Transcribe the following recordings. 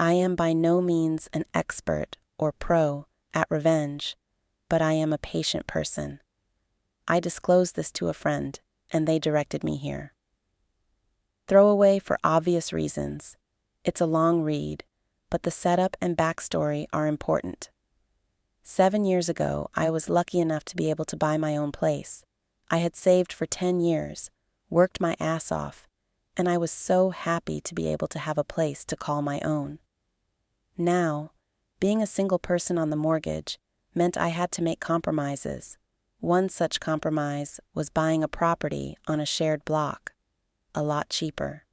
I am by no means an expert or pro at Revenge, but I am a patient person. I disclosed this to a friend, and they directed me here. Throwaway for obvious reasons. It's a long read, but the setup and backstory are important. 7 years ago, I was lucky enough to be able to buy my own place. I had saved for 10 years, worked my ass off, and I was so happy to be able to have a place to call my own. Now, being a single person on the mortgage meant I had to make compromises. One such compromise was buying a property on a shared block, a lot cheaper.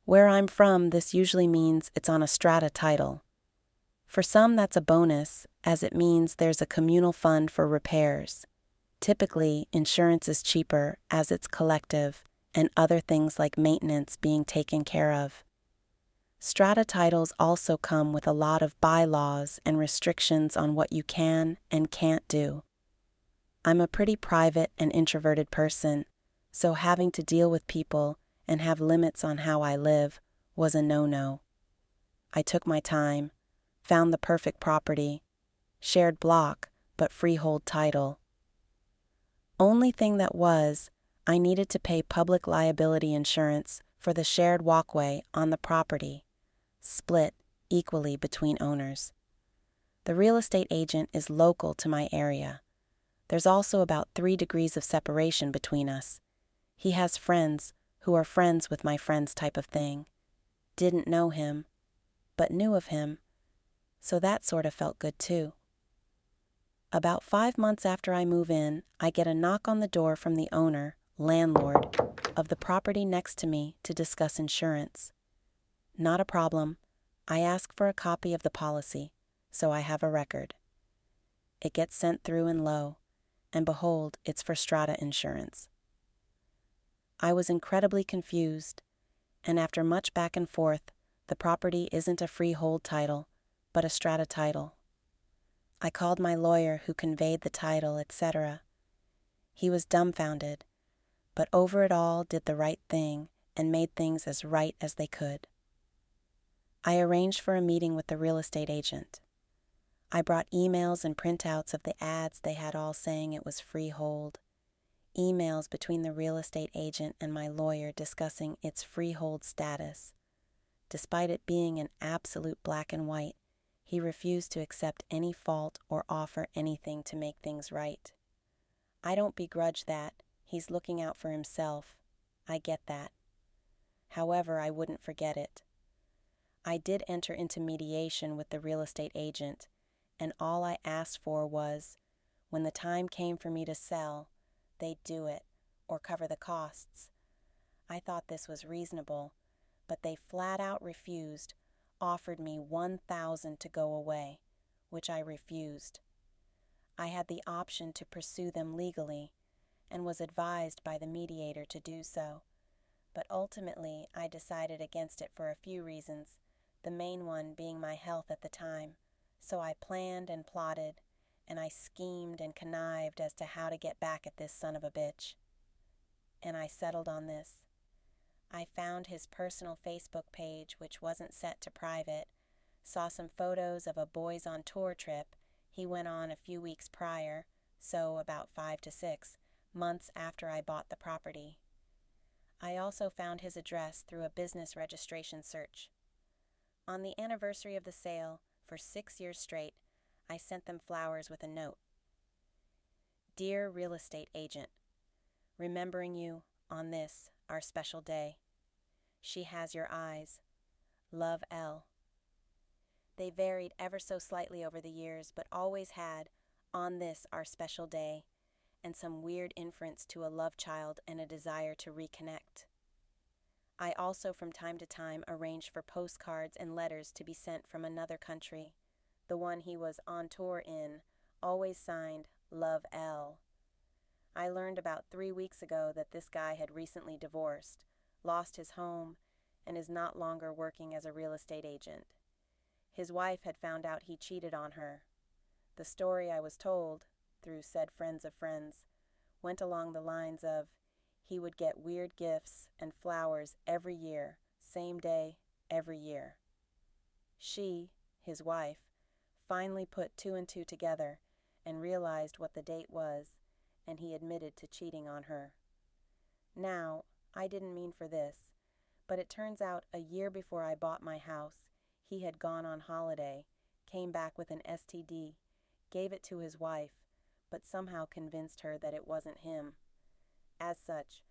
Where I'm from, this usually means it's on a strata title. For some, that's a bonus, as it means there's a communal fund for repairs. Typically, insurance is cheaper as it's collective, and other things like maintenance being taken care of. Strata titles also come with a lot of bylaws and restrictions on what you can and can't do. I'm a pretty private and introverted person, so having to deal with people and have limits on how I live was a no-no. I took my time, found the perfect property, shared block, but freehold title. Only thing that was, I needed to pay public liability insurance for the shared walkway on the property, split equally between owners. The real estate agent is local to my area. There's also about 3 degrees of separation between us. He has friends who are friends with my friends type of thing. Didn't know him, but knew of him, so that sort of felt good too. About 5 months after I move in, I get a knock on the door from the owner, landlord, of the property next to me to discuss insurance. Not a problem. I ask for a copy of the policy, so I have a record. It gets sent through in low, and behold, it's for strata insurance. I was incredibly confused, and after much back and forth, the property isn't a freehold title, but a strata title. I called my lawyer who conveyed the title, etc. He was dumbfounded, but over it all did the right thing and made things as right as they could. I arranged for a meeting with the real estate agent. I brought emails and printouts of the ads they had all saying it was freehold. Emails between the real estate agent and my lawyer discussing its freehold status. Despite it being an absolute black and white, he refused to accept any fault or offer anything to make things right. I don't begrudge that. He's looking out for himself. I get that. However, I wouldn't forget it. I did enter into mediation with the real estate agent, and all I asked for was, when the time came for me to sell, they'd do it, or cover the costs. I thought this was reasonable, but they flat out refused, offered me $1,000 to go away, which I refused. I had the option to pursue them legally, and was advised by the mediator to do so, but ultimately I decided against it for a few reasons, the main one being my health at the time. So I planned and plotted, and I schemed and connived as to how to get back at this son of a bitch. And I settled on this. I found his personal Facebook page, which wasn't set to private, saw some photos of a boys on tour trip he went on a few weeks prior, so about 5 to 6 months after I bought the property. I also found his address through a business registration search. On the anniversary of the sale, for 6 years straight, I sent them flowers with a note. Dear real estate agent, remembering you on this, our special day. She has your eyes. Love, L. They varied ever so slightly over the years, but always had, on this, our special day, and some weird inference to a love child and a desire to reconnect. I also from time to time arranged for postcards and letters to be sent from another country. The one he was on tour in, always signed Love L. I learned about 3 weeks ago that this guy had recently divorced, lost his home, and is not longer working as a real estate agent. His wife had found out he cheated on her. The story I was told, through said friends of friends, went along the lines of he would get weird gifts and flowers every year, same day, every year. She, his wife, finally put two and two together and realized what the date was, and he admitted to cheating on her. Now, I didn't mean for this, but it turns out a year before I bought my house, he had gone on holiday, came back with an STD, gave it to his wife, but somehow convinced her that it wasn't him. As such,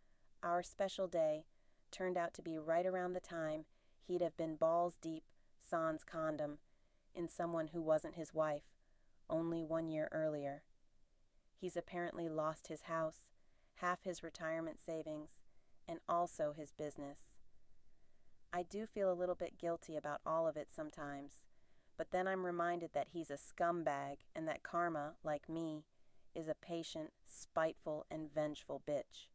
our special day turned out to be right around the time he'd have been balls deep, sans condom, in someone who wasn't his wife, only 1 year earlier. He's apparently lost his house, half his retirement savings, and also his business. I do feel a little bit guilty about all of it sometimes, but then I'm reminded that he's a scumbag and that karma, like me, is a patient, spiteful, and vengeful bitch.